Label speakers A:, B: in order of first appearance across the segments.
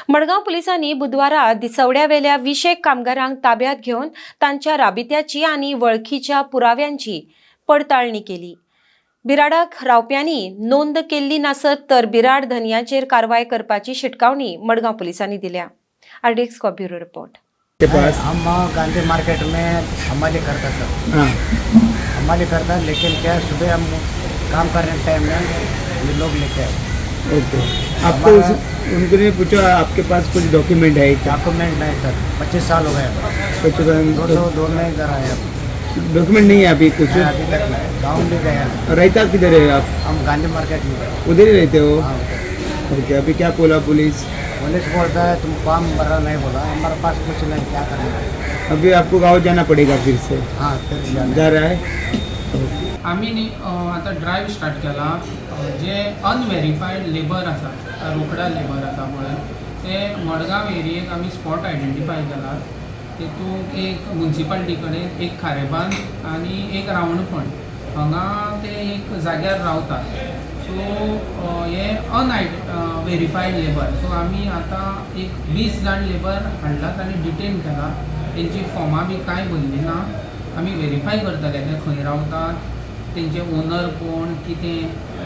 A: मडगांव पोलिसांनी बुधवारा दिसवड्यावेल्या 20 कामगारांक ताब्यात घेवन तांच्या राबित्याची आनी वळखीच्या पुराव्यांची पडताळणी केली। बिराडाक रावप्यांनी नोंद केल्ली नासत तर बिराड धनियाचेर कारवाय करपाची शिटकावणी मडगांव पोलिसांनी दिल्या। आरडीएक्स को ब्यूरो रिपोर्ट।
B: के पास
C: हम गांधी मार्केट में हमाली करता सर।
B: हाँ,
C: हमाली करता, लेकिन क्या सुबह हम काम करने के टाइम में ये लोग लेके आए।
B: ओके। आपको उनको ने पूछा आपके पास कुछ डॉक्यूमेंट है क्या?
C: डॉक्यूमेंट नहीं सर, 25 साल हो गए। 202 में इधर आए अब।
B: डॉक्यूमेंट नहीं है अभी कुछ?
C: अभी तक नहीं, गाँव भी गया।
B: रहता किधर है आप?
C: हम गांधी मार्केट में।
B: उधर ही रहते हो?
C: हाँ,
B: ओके। अभी क्या बोला पुलिस?
C: पुलिस बोलता है तुम काम भरा नहीं बोला, हमारे पास कुछ नहीं, क्या करना है।
B: अभी आपको गाँव जाना पड़ेगा फिर से?
C: हाँ, फिर
B: जा रहा है?
D: आम्ही आता ड्रायव्ह स्टार्ट केला। जे अनव्हेरीफाईड लेबर आसा, रोकडा लेबर आसा पळय, ते मडगांव एरियेक आमी स्पॉट आयडेंटिफाय केला। तेतूंत एक म्युनिसिपालिटी कडेन, एक खारेबांद आनी एक रावणफोंड हांगा ते एक जाग्यार रावतात। सो हे वेरीफाईड लेबर। सो आमी आतां एक 20 जाण लेबर हाडलात आनी डिटेन केला। तेंची फॉर्मां बी कांय भरली ना। आमी वेरीफाय करतले ते खंय रावतात, तेंचे ओनर कोण, कितें,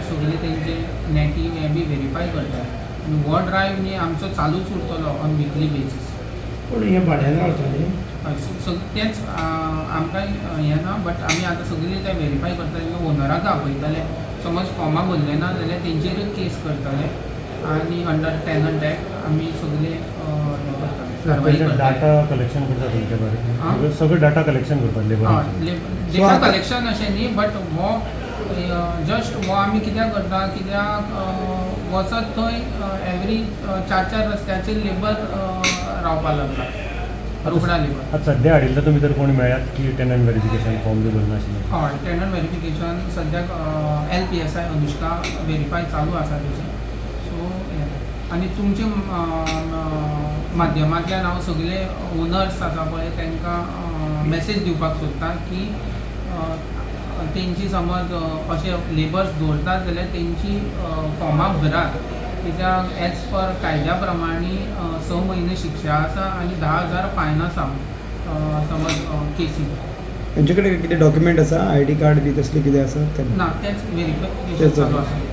D: सगळे तेंचे नेटीव हे बी वेरीफाय करतले। आनी हो ड्रायव्ह न्ही आमचो चालूच उरतलो ऑन वीकली बेसीस।
B: पण हे भाड्यान रावतले?
D: तेंच आमकां हें ना, बट आमी आतां सगळी ते वेरीफाय करतले, ओनराक आपयतले। समज फॉर्मां भरले ना जाल्यार तेंचेरूच केस करतले आनी अंडर टेनंट एक्ट आमी सगळे हें करतले, कारवाई करतले।
E: डाटा कलेक्शन करता तुमचे बरें सगळं डाटा कलेक्शन करता लेबर
D: डेटा कलेक्शन अशें न्ही, बट हो जस्ट हो आमी कित्याक करता, कित्याक वचत थंय एवरी 4 रस्त्याचेर लेबर रावपाक लागला, रोकडा लेबर।
E: आता सध्या हाडिल्लो तुमी तर कोणी मेळ्ळ्यात की टेनंट व्हेरिफिकेशन फॉर्म बी भरना आशिल्ले?
D: हय, टेनंट व्हेरिफिकेशन सद्याक LPSI अनुष्का व्हेरीफाय चालू आसा तेजी। सो आनी तुमचे माध्यमांतल्यान हांव सगळे ओनर्स आसा पळय तांकां मेसेज दिवपाक सोदता की तेंची समज अशे लेबर्स दवरतात जाल्यार तेंची फॉर्मां भरात, कित्याक एज पर कायद्या प्रमाणे 6 म्हयने शिक्षा आसा आनी 10,000 फायन आसा समज केसीक।
B: त्यांच्याकडे किती डॉक्युमेंट आसा? ID कार्ड बी तसले कितें आसा?
D: ना, तेंच व्हेरीफिकेशन चालू आसा।